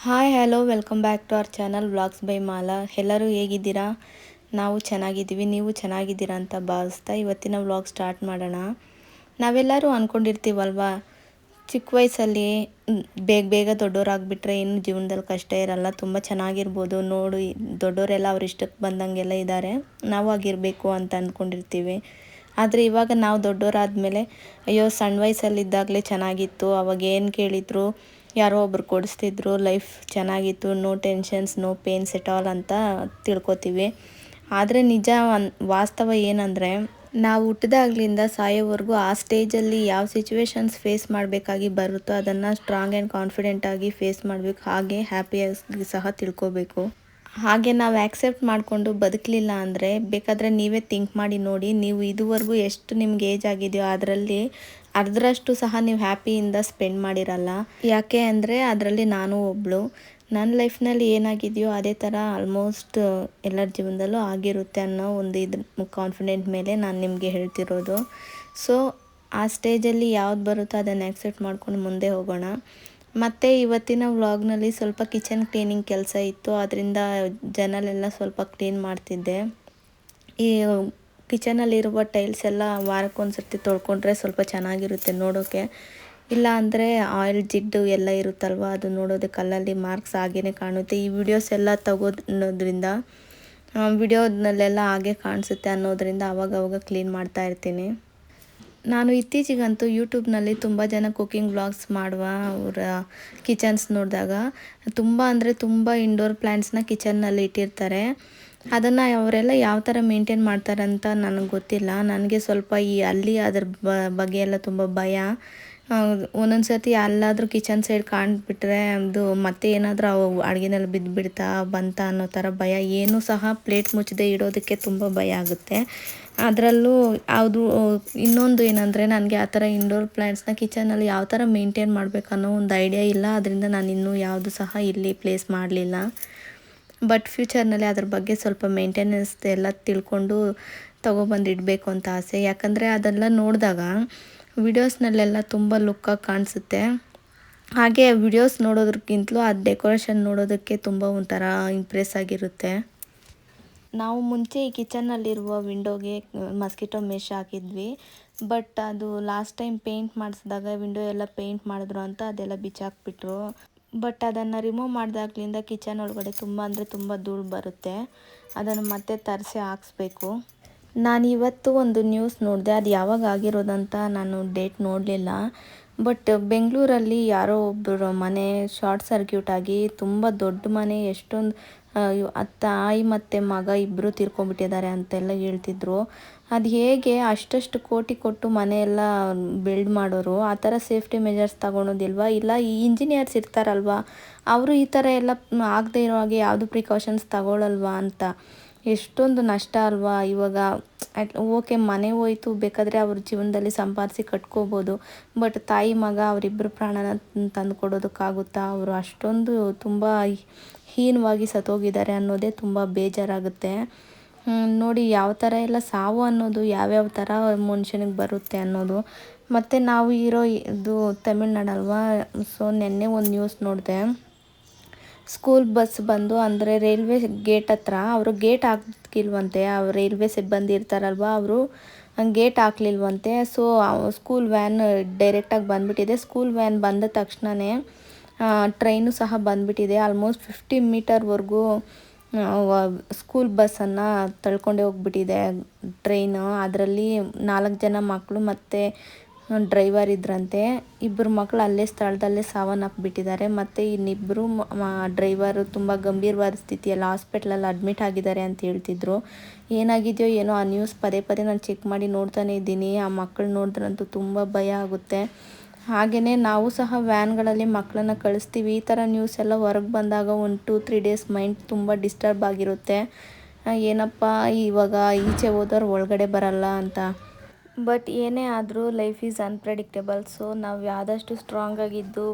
Hi hello welcome back to our channel vlogs by Mala. ಎಲ್ಲರೂ ಹೇಗಿದ್ದೀರಾ? ನಾವು ಚೆನ್ನಾಗಿದ್ದೀವಿ, ನೀವು ಚೆನ್ನಾಗಿದ್ದೀರಾ ಅಂತ ಭಾವಿಸ್ತಾ ಇವತ್ತಿನ ವ್ಲಾಗ್ ಸ್ಟಾರ್ಟ್ ಮಾಡೋಣ. ನಾವೆಲ್ಲರೂ ಅಂದ್ಕೊಂಡಿರ್ತೀವಲ್ವಾ, ಚಿಕ್ಕ ವಯಸ್ಸಲ್ಲಿ ಬೇಗ ಬೇಗ ದೊಡ್ಡವರಾಗ್ಬಿಟ್ರೆ ಇನ್ನು ಜೀವನದಲ್ಲಿ ಕಷ್ಟ ಇರಲ್ಲ, ತುಂಬ ಚೆನ್ನಾಗಿರ್ಬೋದು, ನೋಡು ದೊಡ್ಡವರೆಲ್ಲ ಅವ್ರ ಇಷ್ಟಕ್ಕೆ ಬಂದಂಗೆಲ್ಲ ಇದ್ದಾರೆ, ನಾವು ಆಗಿರಬೇಕು ಅಂತ ಅಂದ್ಕೊಂಡಿರ್ತೀವಿ. ಆದರೆ ಇವಾಗ ನಾವು ದೊಡ್ಡವರಾದ್ಮೇಲೆ ಅಯ್ಯೋ ಸಣ್ಣ ವಯಸ್ಸಲ್ಲಿದ್ದಾಗಲೇ ಚೆನ್ನಾಗಿತ್ತು, ಅವಾಗ ಏನು ಕೇಳಿದ್ರು ಯಾರೋ ಒಬ್ರು ಕೊಡಿಸ್ತಿದ್ರು, ಲೈಫ್ ಚೆನ್ನಾಗಿತ್ತು, no tensions no pains at all ಅಂತ ತಿಳ್ಕೊತೀವಿ. ಆದರೆ ನಿಜ ವಾಸ್ತವ ಏನಂದರೆ, ನಾವು ಹುಟ್ಟಿದಾಗ್ಲಿಂದ ಸಾಯೋವರೆಗೂ ಆ ಸ್ಟೇಜಲ್ಲಿ ಯಾವ ಸಿಚುವೇಶನ್ಸ್ ಫೇಸ್ ಮಾಡಬೇಕಾಗಿ ಬರುತ್ತೋ ಅದನ್ನು ಸ್ಟ್ರಾಂಗ್ ಆ್ಯಂಡ್ ಕಾನ್ಫಿಡೆಂಟಾಗಿ ಫೇಸ್ ಮಾಡಬೇಕು, ಹಾಗೆ ಹ್ಯಾಪಿಯಾಗಿ ಸಹ ತಿಳ್ಕೊಬೇಕು. ಹಾಗೆ ನಾವು ಆ್ಯಕ್ಸೆಪ್ಟ್ ಮಾಡಿಕೊಂಡು ಬದುಕಲಿಲ್ಲ ಅಂದರೆ ಬೇಕಾದರೆ ನೀವೇ ಥಿಂಕ್ ಮಾಡಿ ನೋಡಿ, ನೀವು ಇದುವರೆಗೂ ಎಷ್ಟು ನಿಮ್ಗೆ ಏಜ್ ಆಗಿದೆಯೋ ಅದರಲ್ಲಿ ಅರ್ಧರಷ್ಟು ಸಹ ನೀವು ಹ್ಯಾಪಿಯಿಂದ ಸ್ಪೆಂಡ್ ಮಾಡಿರಲ್ಲ. ಯಾಕೆ ಅಂದರೆ ಅದರಲ್ಲಿ ನಾನು ಒಬ್ಬಳು. ನನ್ನ ಲೈಫ್ನಲ್ಲಿ ಏನಾಗಿದೆಯೋ ಅದೇ ಥರ ಆಲ್ಮೋಸ್ಟ್ ಎಲ್ಲರ ಜೀವನದಲ್ಲೂ ಆಗಿರುತ್ತೆ ಅನ್ನೋ ಒಂದು ಕಾನ್ಫಿಡೆಂಟ್ ಮೇಲೆ ನಾನು ನಿಮಗೆ ಹೇಳ್ತಿರೋದು. ಸೊ ಆ ಸ್ಟೇಜಲ್ಲಿ ಯಾವ್ದು ಬರುತ್ತೋ ಅದನ್ನು ಆ್ಯಕ್ಸೆಪ್ಟ್ ಮಾಡ್ಕೊಂಡು ಮುಂದೆ ಹೋಗೋಣ. ಮತ್ತು ಇವತ್ತಿನ ವ್ಲಾಗ್ನಲ್ಲಿ ಸ್ವಲ್ಪ ಕಿಚನ್ ಕ್ಲೀನಿಂಗ್ ಕೆಲಸ ಇತ್ತು, ಅದರಿಂದ ಜನಲೆಲ್ಲ ಸ್ವಲ್ಪ ಕ್ಲೀನ್ ಮಾಡ್ತಿದ್ದೆ. ಈ ಕಿಚನಲ್ಲಿರುವ ಟೈಲ್ಸ್ ಎಲ್ಲ ವಾರಕ್ಕೊಂದ್ಸರ್ತಿ ತೊಳ್ಕೊಂಡ್ರೆ ಸ್ವಲ್ಪ ಚೆನ್ನಾಗಿರುತ್ತೆ ನೋಡೋಕ್ಕೆ. ಇಲ್ಲ ಅಂದರೆ ಆಯಿಲ್ ಜಿಡ್ಡು ಎಲ್ಲ ಇರುತ್ತಲ್ವ, ಅದು ನೋಡೋದಕ್ಕೆ ಕಲ್ಲಲ್ಲಿ ಮಾರ್ಕ್ಸ್ ಹಾಗೇ ಕಾಣುತ್ತೆ. ಈ ವಿಡಿಯೋಸ್ ಎಲ್ಲ ತಗೋದ್ರಿಂದ ವಿಡಿಯೋದಲ್ಲೆಲ್ಲ ಹಾಗೆ ಕಾಣಿಸುತ್ತೆ ಅನ್ನೋದರಿಂದ ಅವಾಗವಾಗ ಕ್ಲೀನ್ ಮಾಡ್ತಾ ಇರ್ತೀನಿ. ನಾನು ಇತ್ತೀಚೆಗಂತೂ ಯೂಟ್ಯೂಬ್ನಲ್ಲಿ ತುಂಬ ಜನ ಕುಕ್ಕಿಂಗ್ ವ್ಲಾಗ್ಸ್ ಮಾಡುವ ಅವರ ಕಿಚನ್ಸ್ ನೋಡಿದಾಗ ತುಂಬ ಅಂದರೆ ತುಂಬ ಇಂಡೋರ್ ಪ್ಲ್ಯಾಂಟ್ಸ್ನ ಕಿಚನ್ನಲ್ಲಿ ಇಟ್ಟಿರ್ತಾರೆ. ಅದನ್ನು ಅವರೆಲ್ಲ ಯಾವ ಥರ ಮೇಂಟೈನ್ ಮಾಡ್ತಾರೆ ಅಂತ ನನಗೆ ಗೊತ್ತಿಲ್ಲ. ನನಗೆ ಸ್ವಲ್ಪ ಅಲ್ಲಿ ಅದ್ರ ಬಗ್ಗೆ ಎಲ್ಲ ತುಂಬ ಭಯ. ಒಂದೊಂದು ಸರ್ತಿ ಎಲ್ಲಾದರೂ ಕಿಚನ್ ಸೈಡ್ ಕಾಣಿಬಿಟ್ರೆ ಅದು ಮತ್ತೆ ಏನಾದರೂ ಅವು ಅಡುಗೆನಲ್ಲಿ ಬಿದ್ದುಬಿಡ್ತಾ ಬಂತ ಅನ್ನೋ ಥರ ಭಯ. ಏನೂ ಸಹ ಪ್ಲೇಟ್ ಮುಚ್ಚದೆ ಇಡೋದಕ್ಕೆ ತುಂಬ ಭಯ ಆಗುತ್ತೆ. ಅದರಲ್ಲೂ ಅದು ಇನ್ನೊಂದು ಏನಂದರೆ, ನನಗೆ ಆ ಥರ ಇಂಡೋರ್ ಪ್ಲ್ಯಾಂಟ್ಸ್ನ ಕಿಚನಲ್ಲಿ ಯಾವ ಥರ ಮೇಂಟೈನ್ ಮಾಡಬೇಕು ಅನ್ನೋ ಒಂದು ಐಡಿಯಾ ಇಲ್ಲ. ಅದರಿಂದ ನಾನು ಇನ್ನೂ ಯಾವುದು ಸಹ ಇಲ್ಲಿ ಪ್ಲೇಸ್ ಮಾಡಲಿಲ್ಲ. ಬಟ್ ಫ್ಯೂಚರ್ನಲ್ಲಿ ಅದ್ರ ಬಗ್ಗೆ ಸ್ವಲ್ಪ ಮೇಂಟೆನೆನ್ಸ್ ಎಲ್ಲ ತಿಳ್ಕೊಂಡು ತೊಗೊಬಂದು ಇಡಬೇಕು ಅಂತ ಆಸೆ. ಯಾಕಂದರೆ ಅದೆಲ್ಲ ನೋಡಿದಾಗ ವಿಡಿಯೋಸ್ನಲ್ಲೆಲ್ಲ ತುಂಬ ಲುಕ್ಕಾಗಿ ಕಾಣಿಸುತ್ತೆ. ಹಾಗೆ ವಿಡಿಯೋಸ್ ನೋಡೋದಕ್ಕಿಂತಲೂ ಆ ಡೆಕೋರೇಷನ್ ನೋಡೋದಕ್ಕೆ ತುಂಬ ಒಂಥರ ಇಂಪ್ರೆಸ್ ಆಗಿರುತ್ತೆ. ನಾವು ಮುಂಚೆ ಈ ಕಿಚನ್ನಲ್ಲಿರುವ ವಿಂಡೋಗೆ ಮಸ್ಕಿಟೋ ಮೆಶ್ ಹಾಕಿದ್ವಿ. ಬಟ್ ಅದು ಲಾಸ್ಟ್ ಟೈಮ್ ಪೇಂಟ್ ಮಾಡಿಸಿದಾಗ ವಿಂಡೋ ಎಲ್ಲ ಪೇಂಟ್ ಮಾಡಿದ್ರು ಅಂತ ಅದೆಲ್ಲ ಬಿಚ್ಚಾಕ್ಬಿಟ್ರು. ಬಟ್ ಅದನ್ನು ರಿಮೂವ್ ಮಾಡಿದಾಗ್ಲಿಂದ ಕಿಚನ್ ಒಳಗಡೆ ತುಂಬ ಅಂದರೆ ತುಂಬ ಧೂಳು ಬರುತ್ತೆ. ಅದನ್ನು ಮತ್ತೆ ತರಿಸಿ ಹಾಕ್ಸ್ಬೇಕು. ನಾನು ಇವತ್ತು ಒಂದು ನ್ಯೂಸ್ ನೋಡಿದೆ, ಅದು ಯಾವಾಗ ಆಗಿರೋದಂತ ನಾನು ಡೇಟ್ ನೋಡಲಿಲ್ಲ. ಬಟ್ ಬೆಂಗಳೂರಲ್ಲಿ ಯಾರೋ ಒಬ್ಬರು ಮನೆ ಶಾರ್ಟ್ ಸರ್ಕ್ಯೂಟ್ ಆಗಿ ತುಂಬ ದೊಡ್ಡ ಮನೆ, ಎಷ್ಟೊಂದು ತಾಯಿ ಮತ್ತು ಮಗ ಇಬ್ಬರು ತೀರ್ಕೊಂಡ್ಬಿಟ್ಟಿದ್ದಾರೆ ಅಂತೆಲ್ಲ ಹೇಳ್ತಿದ್ರು. ಅದು ಹೇಗೆ ಅಷ್ಟಷ್ಟು ಕೋಟಿ ಕೊಟ್ಟು ಮನೆಯೆಲ್ಲ ಬಿಲ್ಡ್ ಮಾಡೋರು ಆ ಥರ ಸೇಫ್ಟಿ ಮೆಜರ್ಸ್ ತಗೊಳೋದಿಲ್ವಾ? ಇಲ್ಲ ಈ ಇಂಜಿನಿಯರ್ಸ್ ಇರ್ತಾರಲ್ವ, ಅವರು ಈ ಥರ ಎಲ್ಲ ಆಗದೆ ಇರೋ ಹಾಗೆ ಯಾವುದು ಪ್ರಿಕಾಷನ್ಸ್ ತಗೊಳ್ಳಲ್ವಾ ಅಂತ. ಎಷ್ಟೊಂದು ನಷ್ಟ ಅಲ್ವಾ ಇವಾಗ. ಓಕೆ ಮನೆ ಹೋಯ್ತು, ಬೇಕಾದರೆ ಅವ್ರ ಜೀವನದಲ್ಲಿ ಸಂಪಾದಿಸಿ ಕಟ್ಕೋಬೋದು. ಬಟ್ ತಾಯಿ ಮಗ ಅವರಿಬ್ಬರು ಪ್ರಾಣನ ತಂದು ಕೊಡೋದಕ್ಕಾಗುತ್ತಾ? ಅವರು ಅಷ್ಟೊಂದು ತುಂಬ ಹೀನವಾಗಿ ಸತ್ತೋಗಿದ್ದಾರೆ ಅನ್ನೋದೇ ತುಂಬ ಬೇಜಾರಾಗುತ್ತೆ. ನೋಡಿ ಯಾವ ಥರ ಎಲ್ಲ ಸಾವು ಅನ್ನೋದು ಯಾವ್ಯಾವ ಥರ ಮನುಷ್ಯನಿಗೆ ಬರುತ್ತೆ ಅನ್ನೋದು. ಮತ್ತು ನಾವು ಇರೋ ಇದು ತಮಿಳ್ನಾಡಲ್ವಾ. ಸೊ ನೆನ್ನೆ ಒಂದು ನ್ಯೂಸ್ ನೋಡಿದೆ. ಸ್ಕೂಲ್ ಬಸ್ ಬಂದು ಅಂದರೆ ರೈಲ್ವೆ ಗೇಟ್ ಹತ್ರ ಅವರು ಗೇಟ್ ಹಾಕಿಲ್ವಂತೆ. ಅವ್ರು ರೈಲ್ವೆ ಸಿಬ್ಬಂದಿ ಇರ್ತಾರಲ್ವ, ಅವರು ಗೇಟ್ ಹಾಕ್ಲಿಲ್ವಂತೆ. ಸೊ ಸ್ಕೂಲ್ ವ್ಯಾನ್ ಡೈರೆಕ್ಟಾಗಿ ಬಂದುಬಿಟ್ಟಿದೆ. ಸ್ಕೂಲ್ ವ್ಯಾನ್ ಬಂದ ತಕ್ಷಣವೇ ಟ್ರೈನು ಸಹ ಬಂದುಬಿಟ್ಟಿದೆ. ಆಲ್ಮೋಸ್ಟ್ 50 ಮೀಟರ್ವರೆಗೂ ಸ್ಕೂಲ್ ಬಸ್ಸನ್ನು ತಳ್ಕೊಂಡೇ ಹೋಗ್ಬಿಟ್ಟಿದೆ ಟ್ರೈನು. ಅದರಲ್ಲಿ 4 ಜನ ಮಕ್ಕಳು ಮತ್ತು ಡ್ರೈವರ್ ಇದ್ರಂತೆ. ಇಬ್ಬರು ಮಕ್ಕಳು ಅಲ್ಲೇ ಸ್ಥಳದಲ್ಲೇ ಸಾವನ್ನಪ್ಪಿಬಿಟ್ಟಿದ್ದಾರೆ. ಮತ್ತು ಇನ್ನಿಬ್ಬರು ಡ್ರೈವರು ತುಂಬ ಗಂಭೀರವಾದ ಸ್ಥಿತಿಯಲ್ಲಿ ಹಾಸ್ಪಿಟ್ಲಲ್ಲಿ ಅಡ್ಮಿಟ್ ಆಗಿದ್ದಾರೆ ಅಂತ ಹೇಳ್ತಿದ್ರು. ಏನಾಗಿದೆಯೋ ಏನೋ, ಆ ನ್ಯೂಸ್ ಪದೇ ಪದೇ ನಾನು ಚೆಕ್ ಮಾಡಿ ನೋಡ್ತಾನೆ ಇದ್ದೀನಿ. ಆ ಮಕ್ಕಳು ನೋಡಿದ್ರಂತೂ ತುಂಬ ಭಯ ಆಗುತ್ತೆ. ಹಾಗೆಯೇ ನಾವು ಸಹ ವ್ಯಾನ್ಗಳಲ್ಲಿ ಮಕ್ಕಳನ್ನ ಕಳಿಸ್ತೀವಿ. ಈ ಥರ ನ್ಯೂಸ್ ಎಲ್ಲ ಹೊರಗೆ ಬಂದಾಗ 1-2-3 ಡೇಸ್ ಮೈಂಡ್ ತುಂಬ ಡಿಸ್ಟರ್ಬ್ ಆಗಿರುತ್ತೆ. ಏನಪ್ಪ ಇವಾಗ ಈಚೆ ಹೋದವ್ರು ಒಳಗಡೆ ಬರಲ್ಲ ಅಂತ. ಬಟ್ ಏನೇ ಆದರೂ ಲೈಫ್ ಈಸ್ ಅನ್ಪ್ರೆಡಿಕ್ಟೇಬಲ್. ಸೊ ನಾವು ಆದಷ್ಟು ಸ್ಟ್ರಾಂಗಾಗಿದ್ದು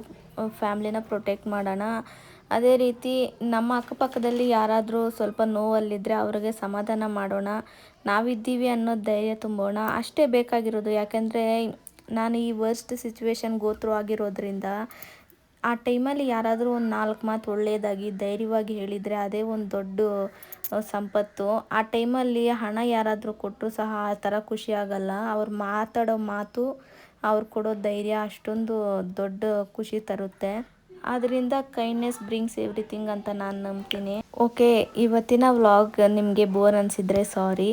ಫ್ಯಾಮ್ಲಿನ ಪ್ರೊಟೆಕ್ಟ್ ಮಾಡೋಣ. ಅದೇ ರೀತಿ ನಮ್ಮ ಅಕ್ಕಪಕ್ಕದಲ್ಲಿ ಯಾರಾದರೂ ಸ್ವಲ್ಪ ನೋವಲ್ಲಿದ್ದರೆ ಅವ್ರಿಗೆ ಸಮಾಧಾನ ಮಾಡೋಣ. ನಾವಿದ್ದೀವಿ ಅನ್ನೋ ಧೈರ್ಯ ತುಂಬೋಣ, ಅಷ್ಟೇ ಬೇಕಾಗಿರೋದು. ಯಾಕೆಂದರೆ ನಾನು ಈ ವರ್ಸ್ಟ್ ಸಿಚುವೇಶನ್ ಗೋತ್ರೂ ಆಗಿರೋದ್ರಿಂದ ಆ ಟೈಮಲ್ಲಿ ಯಾರಾದರೂ ಒಂದು 4 ಮಾತು ಒಳ್ಳೆಯದಾಗಿ ಧೈರ್ಯವಾಗಿ ಹೇಳಿದರೆ ಅದೇ ಒಂದು ದೊಡ್ಡ ಸಂಪತ್ತು. ಆ ಟೈಮಲ್ಲಿ ಹಣ ಯಾರಾದರೂ ಕೊಟ್ಟರು ಸಹ ಆ ಥರ ಖುಷಿ ಆಗಲ್ಲ. ಅವ್ರು ಮಾತಾಡೋ ಮಾತು, ಅವ್ರು ಕೊಡೋ ಧೈರ್ಯ ಅಷ್ಟೊಂದು ದೊಡ್ಡ ಖುಷಿ ತರುತ್ತೆ. ಆದ್ದರಿಂದ ಕೈಂಡ್ನೆಸ್ ಬ್ರಿಂಗ್ಸ್ ಎವ್ರಿಥಿಂಗ್ ಅಂತ ನಾನು ನಂಬ್ತೀನಿ. ಓಕೆ, ಇವತ್ತಿನ ವ್ಲಾಗ್ ನಿಮಗೆ ಬೋರ್ ಅನಿಸಿದರೆ ಸಾರಿ.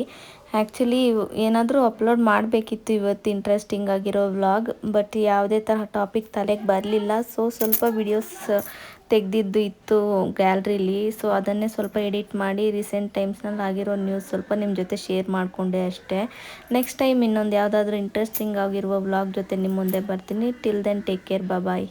ಆ್ಯಕ್ಚುಲಿ ಏನಾದರೂ ಅಪ್ಲೋಡ್ ಮಾಡಬೇಕಿತ್ತು ಇವತ್ತು ಇಂಟ್ರೆಸ್ಟಿಂಗ್ ಆಗಿರೋ ವ್ಲಾಗ್, ಬಟ್ ಯಾವುದೇ ತರಹ ಟಾಪಿಕ್ ತಲೆಗೆ ಬರಲಿಲ್ಲ. ಸ್ವಲ್ಪ ವಿಡಿಯೋಸ್ ತೆಗೆದಿದ್ದು ಇತ್ತು ಗ್ಯಾಲ್ರಿಲಿ, ಸೊ ಅದನ್ನೇ ಸ್ವಲ್ಪ ಎಡಿಟ್ ಮಾಡಿ ರೀಸೆಂಟ್ ಟೈಮ್ಸ್ನಲ್ಲಿ ಆಗಿರೋ ನ್ಯೂಸ್ ಸ್ವಲ್ಪ ನಿಮ್ಮ ಜೊತೆ ಶೇರ್ ಮಾಡಿಕೊಂಡೆ ಅಷ್ಟೇ. ನೆಕ್ಸ್ಟ್ ಟೈಮ್ ಇನ್ನೊಂದು ಯಾವುದಾದ್ರೂ ಇಂಟ್ರೆಸ್ಟಿಂಗ್ ಆಗಿರುವ ವ್ಲಾಗ್ ಜೊತೆ ನಿಮ್ಮ ಮುಂದೆ ಬರ್ತೀನಿ. ಟಿಲ್ ದೆನ್ ಟೇಕ್ ಕೇರ್, ಬಾಯ್.